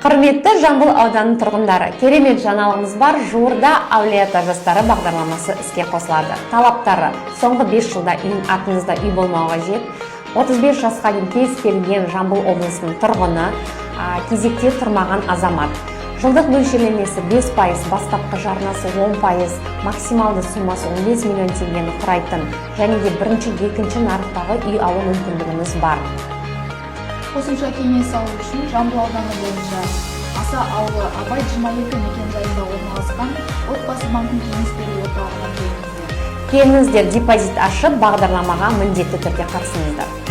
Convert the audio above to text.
Құрметті Жамбыл ауданының тұрғындары, керемет жаңалығымыз бар. Жуырда Әулиеата жастары бағдарламасы іске қосылады. Талаптары: соңғы 5 жылда атыңызда үй болмауға жет. 35 жасқа дейін кез келген Жамбыл облысының тұрғыны, кезекте тұрмаған азамат. Жылдық мөлшерлемесі 5%, бастапқы жарнасы 10%, максималды суммасы 15 миллион теңгені құрайтын және де бірінші-екінші нарықтағы үй алу мүмкіндігіңіз бар. Қосымша кеңес алу үшін Жамбыл ауданы бойынша Аса ауылы Абай 22 мекенжайында орналасқан отбасы банкінің кеңес беру орталығына келіңіздер. Келіңіздер, депозит ашып, бағдарламаға міндетті түрде қатысыңыздар.